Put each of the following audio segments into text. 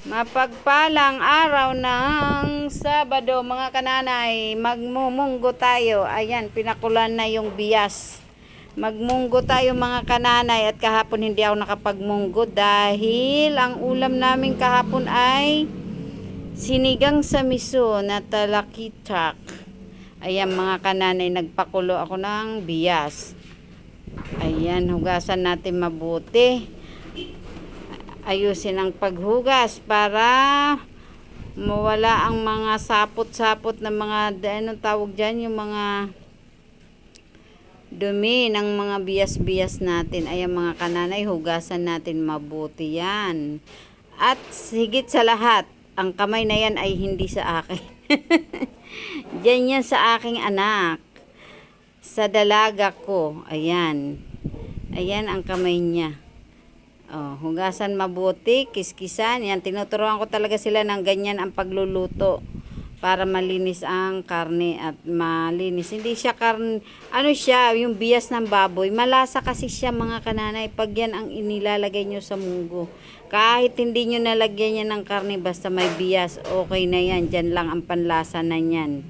Mapagpalang araw ng Sabado mga kananay, magmumunggo tayo. Ayan, pinakulan na yung bias. Magmunggo tayo mga kananay, at kahapon hindi ako nakapagmunggo dahil ang ulam namin kahapon ay sinigang sa miso na talakitak. Ayan mga kananay, nagpakulo ako ng bias. Ayan, hugasan natin mabuti. Ayusin ang paghugas para mawala ang mga sapot-sapot na mga anong tawag dyan, yung mga dumi ng mga bias-bias natin. Ayan mga kananay, hugasan natin mabuti yan. At higit sa lahat, ang kamay na yan ay hindi sa akin. Diyan yan sa aking anak, sa dalaga ko. Ayan, ayan ang kamay niya. Oh, hugasan mabuti, kiskisan. Yan, tinuturuan ko talaga sila ng ganyan ang pagluluto para malinis ang karne at malinis. Hindi siya karne, ano siya, yung bias ng baboy. Malasa kasi siya mga kananay pag yan ang inilalagay nyo sa munggo. Kahit hindi nyo nalagyan yan ng karne, basta may bias, okay na yan. Diyan lang ang panlasa na yan.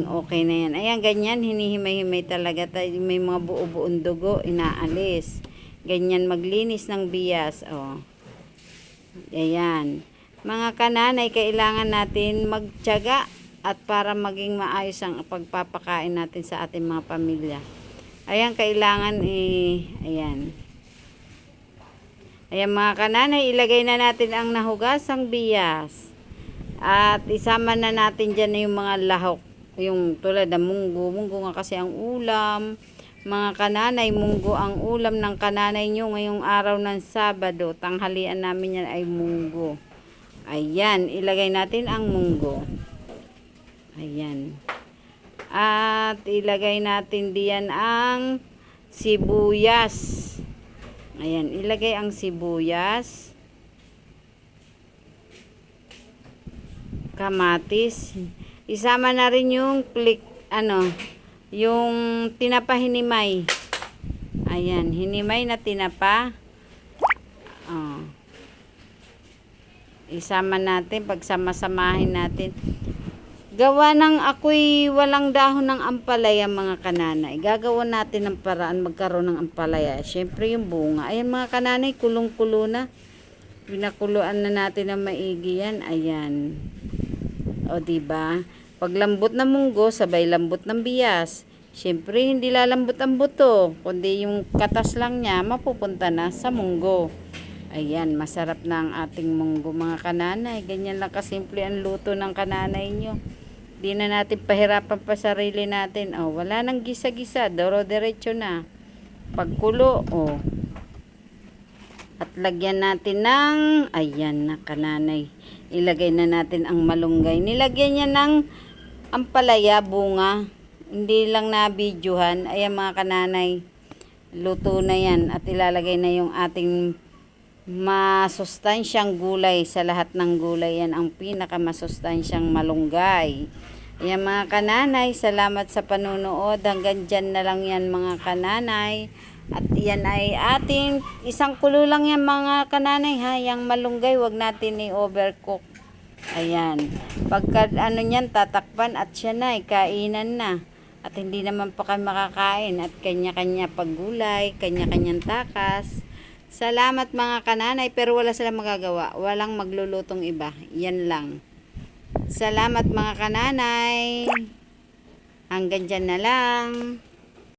Okay na yan. Ayan, ganyan, hinihimay-himay talaga. May mga buo-buong dugo, inaalis. Ganyan maglinis ng bias. Oh. Ayan. Mga kananay, kailangan natin magtiyaga at para maging maayos ang pagpapakain natin sa ating mga pamilya. Ayan, kailangan ayan. Ayan mga kananay, ilagay na natin ang nahugasang bias. At isama na natin dyan yung mga lahok. Yung tulad ng munggo. Munggo nga kasi ang ulam. Mga kananay, munggo ang ulam ng kananay nyo ngayong araw ng Sabado. Tanghalian namin yan ay munggo. Ayan, ilagay natin ang munggo. Ayan. At ilagay natin diyan ang sibuyas. Ayan, ilagay ang sibuyas. Kamatis. Isama na rin yung yung tinapa hinimay. Ayan, hinimay na tinapa. Oh. Isama natin, pagsama-samahin natin. Gawa ng ako'y walang dahon ng ampalaya mga kananay. Gagawa natin ng paraan magkaroon ng ampalaya. Syempre yung bunga. Ayan mga kananay, kulong-kulo na. Pinakuluan na natin ng maigi yan. Ayan. O diba? Pag lambot na munggo, sabay lambot ng bias. Siyempre, hindi lalambot ang buto, kundi yung katas lang niya, mapupunta na sa munggo. Ayan, masarap na ang ating munggo mga kananay. Ganyan lang kasimple ang luto ng kananay nyo. Di na natin pahirapan pa sarili natin. Oh, wala nang gisa-gisa, doro-diretso na. Pagkulo, oh. At lagyan natin ng, ayan na kananay. Ilagay na natin ang malunggay. Nilagyan niya ng ampalaya, bunga. Hindi lang na videohan. Ayan mga kananay. Luto na yan. At ilalagay na yung ating masustansyang gulay. Sa lahat ng gulay yan ang pinakamasustansyang malunggay. Ayan mga kananay. Salamat sa panunood. Hanggang dyan na lang yan mga kananay. At yan ay ating isang kulo lang yan mga kananay ha. Yang malunggay wag natin i-overcook. Ayan. Pagka niyan tatakpan at siya na kainan na. At hindi naman pa kami makakain at kanya-kanya paggulay, kanya-kanyang takas. Salamat mga kananay, pero wala silang magagawa. Walang maglulutong iba. Yan lang. Salamat mga kananay. Hanggang dyan na lang.